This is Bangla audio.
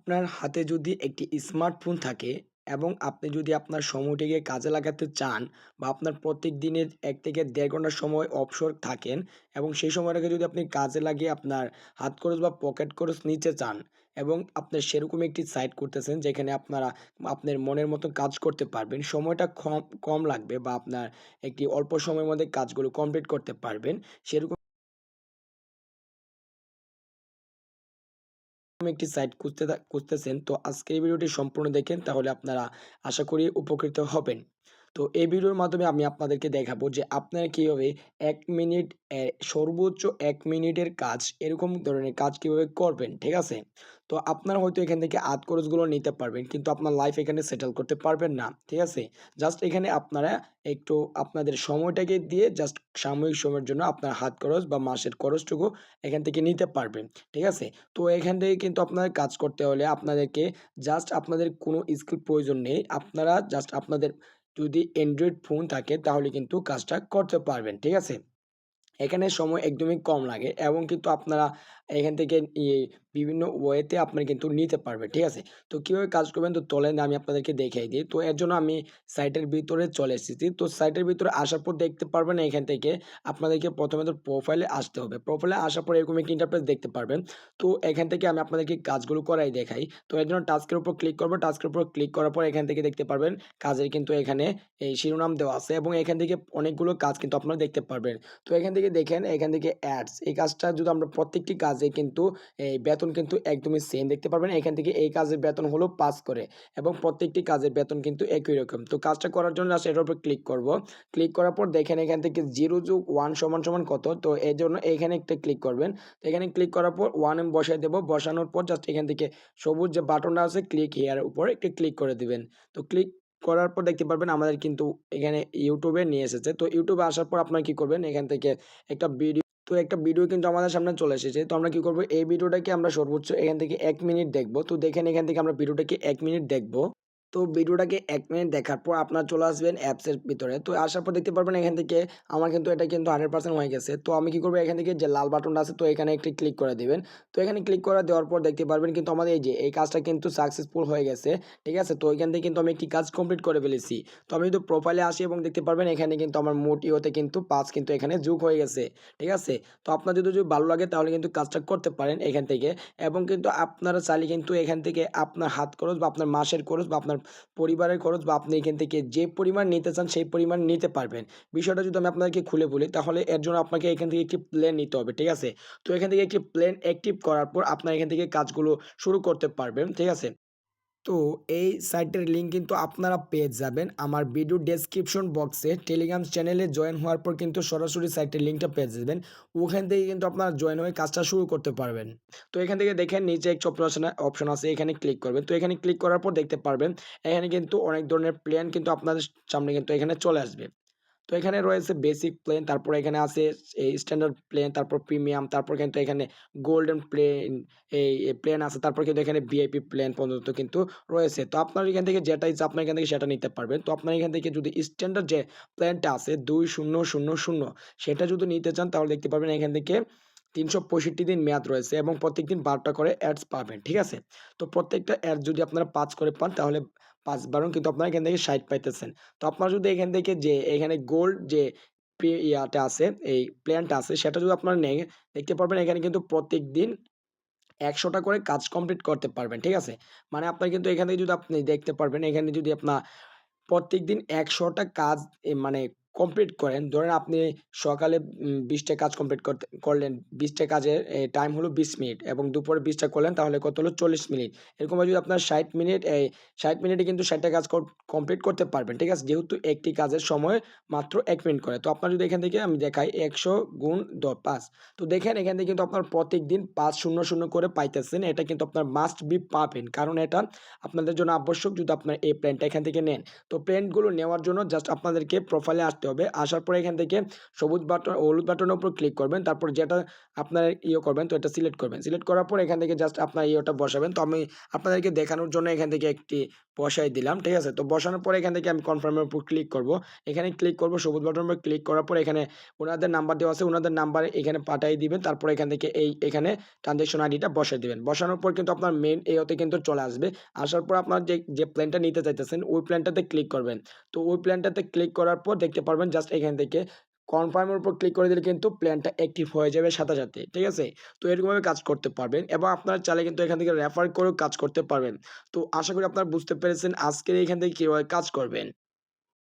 আপনার হাতে যদি একটি স্মার্টফোন থাকে এবং আপনি যদি আপনার সময়টিকে কাজে লাগাতে চান বা আপনার প্রত্যেক দিনের ১ থেকে ১.৫ ঘন্টা সময় অবসর থাকেন এবং সেই সময়টাকে যদি আপনি কাজে লাগিয়ে আপনার হাত খরচ বা পকেট খরচ নিতে চান এবং আপনার সেরকম একটি সাইট করতেছেন যেখানে আপনারা আপনার মনের মতো কাজ করতে পারবেন। সময়টা কম কম লাগবে বা আপনার একটি অল্প সময়ের মধ্যে কাজগুলো কমপ্লিট করতে পারবেন। সেরকম একটি সাইট খুঁজতেছেন তো আজকের এই ভিডিওটি সম্পূর্ণ দেখেন তাহলে আপনারা আশা করি উপকৃত হবেন। তো এই ভিডিওর মাধ্যমে আমি আপনাদেরকে দেখাবো যে আপনারা কিভাবে ১ মিনিট সর্বোচ্চ ১ মিনিটের কাজ এরকম ধরনের কাজ কিভাবে করবেন, ঠিক আছে? তো আপনারা হয়তো এখান থেকে আদ খরচগুলো নিতে পারবেন কিন্তু আপনার লাইফ এখানে সেটেল করতে পারবেন না, ঠিক আছে? জাস্ট এখানে আপনারা একটু আপনাদের সময়টাকে দিয়ে জাস্ট সাময়িক সময়ের জন্য আপনার হাত খরচ বা মাসের খরচটুকু এখান থেকে নিতে পারবেন, ঠিক আছে? তো এখান থেকে কিন্তু আপনাদের কাজ করতে হলে আপনাদেরকে জাস্ট আপনাদের কোনো স্কিল প্রয়োজন নেই। আপনারা জাস্ট আপনাদের যদি অ্যান্ড্রয়েড ফোন থাকে তাহলে কিন্তু কাজটা করতে পারবেন, ঠিক আছে? এখানে সময় একদমই কম লাগে এবং কিন্তু আপনারা এখান থেকে বিভিন্ন ওয়েতে আপনারা কিন্তু নিতে পারবেন, ঠিক আছে? তো কিভাবে কাজ করবেন তো চলেন আমি আপনাদেরকে দেখিয়ে দিই। তো এর জন্য আমি সাইটের ভিতরে চলে এসেছি। তো সাইটের ভিতরে আসার পর দেখতে পারবেন এখান থেকে আপনাদেরকে প্রথমে তো প্রোফাইলে আসতে হবে। প্রোফাইলে আসার পর এরকম একটি ইন্টারফেস দেখতে পারবেন। তো এখান থেকে আমি আপনাদেরকে কাজগুলো করাই দেখাই। তো এর জন্য টাস্কের উপর ক্লিক করব। টাস্কের উপর ক্লিক করার পর এখান থেকে দেখতে পারবেন কাজের কিন্তু এখানে এই শিরোনাম দেওয়া আছে এবং এখান থেকে অনেকগুলো কাজ কিন্তু আপনারা দেখতে পারবেন। তো এখান থেকে দেখেন এখান থেকে অ্যাডস এই কাজটা যদি আমরা প্রত্যেকটি কাজে কিন্তু এই বেতন কিন্তু একদমই সেম দেখতে পারবেন। এখান থেকে এই কাজের বেতন হলো ৫ করে এবং প্রত্যেকটি কাজের বেতন কিন্তু একই রকম। তো কাজটা করার জন্য জাস্ট এটার উপর ক্লিক করব। ক্লিক করার পর দেখেন এখান থেকে 0 যোগ 1 সমান কত? তো এর জন্য এইখানে একটা ক্লিক করবেন। তো এখানে ক্লিক করার পর 1 আমি বসায় দেব। বসানোর পর জাস্ট এখান থেকে সবুজ যে বাটনটা আছে ক্লিক হিয়ার উপরে একটু ক্লিক করে দিবেন। তো ক্লিক করার পর দেখতে পারবেন আমাদের কিন্তু এখানে YouTube এ নিয়ে এসেছে। তো YouTube এ আসার পর আপনারা কি করবেন এখান থেকে একটা ভিডিও কিন্তু আমাদের সামনে চলে এসেছে। তো আমরা কি করব এই ভিডিওটাকে আমরা সর্বোচ্চ এখান থেকে ১ মিনিট দেখব। তো দেখেন এখান থেকে আমরা ভিডিওটাকে ১ মিনিট দেখব। তো ভিডিওটাকে ১ মিনিট দেখার পর আপনারা চলে আসবেন অ্যাপসের ভিতরে। তো আসার পর দেখতে পারবেন এখান থেকে আমার কিন্তু এটা কিন্তু 100% হয়ে গেছে। তো আমি কি করব এখান থেকে যে লাল বাটনটা আছে তো এখানে একটি ক্লিক করে দিবেন। তো এখানে ক্লিক করে দেওয়ার পর দেখতে পারবেন কিন্তু আমাদের এই যে এই কাজটা কিন্তু সাকসেসফুল হয়ে গেছে। ঠিক আছে? তো এখান থেকে কিন্তু আমি একটি কাজ কমপ্লিট করে ফেলেছি। তো আমি যদি প্রোফাইলে আসি এবং দেখতে পারবেন এখানে কিন্তু আমার মোট ইওতে কিন্তু ৫ কিন্তু এখানে যোগ হয়ে গেছে। ঠিক আছে? তো আপনার যদি ভালো লাগে তাহলে কিন্তু কাজটা করতে পারেন এখান থেকে এবং কিন্তু আপনারা চাইলে কিন্তু এখান থেকে আপনার হাত খরচ বা আপনার মাসের খরচ বা আপনার পরিবারের খরচ বা আপনি এখান থেকে যে পরিমাণ নিতে চান সেই পরিমাণ নিতে পারবেন। বিষয়টা যদি আমি আপনাদেরকে খুলে বলি তাহলে এর জন্য আপনাকে এখান থেকে একটি প্ল্যান নিতে হবে। ঠিক আছে? তো এখান থেকে একটি প্ল্যান অ্যাক্টিভ করার পর আপনার এখান থেকে কাজগুলো শুরু করতে পারবেন। ঠিক আছে? তো এই সাইটের লিঙ্ক কিন্তু আপনারা পেয়ে যাবেন আমার ভিডিও ডেসক্রিপশন বক্সে টেলিগ্রাম চ্যানেলে জয়েন হওয়ার পর কিন্তু সরাসরি সাইটের লিঙ্কটা পেয়ে যাবেন। ওখান থেকে কিন্তু আপনারা জয়েন হয়ে কাজটা শুরু করতে পারবেন। তো এখান থেকে দেখেন নিচে একটা অপশন আছে এখানে ক্লিক করবেন। তো এখানে ক্লিক করার পর দেখতে পারবেন এখানে কিন্তু অনেক ধরনের প্ল্যান কিন্তু আপনাদের সামনে কিন্তু এখানে চলে আসবে। তো এখানে রয়েছে বেসিক প্লেন, তারপর এখানে আছে এই স্ট্যান্ডার্ড প্লেন, তারপর প্রিমিয়াম, তারপর কিন্তু এখানে গোল্ডেন প্লেন প্লেন আছে। তারপর কিন্তু এখানে ভিআইপি প্লেন পর্যন্ত কিন্তু রয়েছে। তো আপনার এখান থেকে যেটা ইচ্ছা আপনার এখান থেকে সেটা নিতে পারবেন। তো আপনার এখান থেকে যদি স্ট্যান্ডার্ড যে প্ল্যানটা আছে ২০০০ সেটা যদি নিতে চান তাহলে দেখতে পারবেন এখান থেকে ৩৬৫ দিন মেয়াদ রয়েছে এবং প্রত্যেকদিন ১২ টা করে অ্যাডস পাবেন। ঠিক আছে? তো প্রত্যেকটা অ্যাড যদি আপনারা ৫ করে পান তাহলে ৫ বারং কিন্তু আপনারা এখান থেকে ৬০ পাইতেছেন। তো আপনারা যদি এখান থেকে যে এখানে গোল্ড যে ইয়াটা আছে, এই প্ল্যানটা আছে সেটা যদি আপনারা নেন, দেখতে পারবেন এখানে কিন্তু প্রত্যেকদিন ১০০ টা করে কাজ কমপ্লিট করতে পারবেন। ঠিক আছে? মানে আপনার কিন্তু এখান থেকে যদি আপনি দেখতে পারবেন এখানে যদি আপনার প্রত্যেকদিন ১০০ টা কাজ মানে কমপ্লিট করেন। ধরেন আপনি সকালে ২০ টা কাজ কমপ্লিট করলেন। ২০ টা কাজের টাইম হলো ২০ মিনিট এবং দুপুরে ২০ টা করলেন তাহলে কত হলো ৪০ মিনিট। এরকমভাবে যদি আপনার ৬০ মিনিট ৬০ মিনিটে কিন্তু ৬০ টা কাজ কমপ্লিট করতে পারবেন। ঠিক আছে? যেহেতু একটি কাজের সময় মাত্র ১ মিনিট করে। তো আপনার যদি এখান থেকে আমি দেখাই ১০০ গুণ ৫। তো দেখেন এখান থেকে কিন্তু আপনার প্রত্যেকদিন ৫০০ করে পাইতেছেন। এটা কিন্তু আপনার মাস্ট বি পাবেন। কারণ এটা আপনাদের জন্য আবশ্যক যদি আপনার এই প্ল্যানটা এখান থেকে নেন। তো প্ল্যানগুলো নেওয়ার জন্য জাস্ট আপনাদেরকে প্রোফাইলে আসতে আসতে হবে। আসার পরে এখান থেকে সবুজ বাটন হলুদ বাটনের উপর ক্লিক করবেন। তারপর যেটা আপনার করবেন, তো এটা সিলেক্ট করবেন। সিলেক্ট করার পর এখান থেকে জাস্ট আপনার ওটা বসাবেন। তো আমি আপনাদেরকে দেখানোর জন্য এখান থেকে একটি বসাই দিলাম। ঠিক আছে? তো বসানোর পরে এখান থেকে আমি কনফার্ম এর উপর ক্লিক করব। এখানে ক্লিক করব, সবুজ বাটনের উপর ক্লিক করার পর এখানে উনাদের নাম্বার দেওয়া আছে, উনাদের নাম্বারে এখানে পাঠিয়ে দিবেন। তারপর এখান থেকে এখানে ট্রান্সেকশন আইডিটা বসায় দিবেন। বসানোর পর কিন্তু আপনার মেইন এওতে কিন্তু চলে আসবে। আসার পর আপনার যে প্ল্যানটা নিতে চাইতেছেন ওই প্ল্যানটাতে ক্লিক করবেন। তো ওই প্ল্যানটাতে ক্লিক করার পর দেখতে পারবেন জাস্ট এখান থেকে কনফার্ম এর উপর ক্লিক করে দিলে কিন্তু প্ল্যানটা অ্যাক্টিভ হয়ে যাবে সাথে, সাথে। ঠিক আছে? তো এরকমভাবে কাজ করতে পারবেন এবং আপনারা চাইলে কিন্তু এখান থেকে রেফার করেও কাজ করতে পারবেন। তো আশা করি আপনারা বুঝতে পেরেছেন আজকের এখান থেকে কিভাবে কাজ করবেন।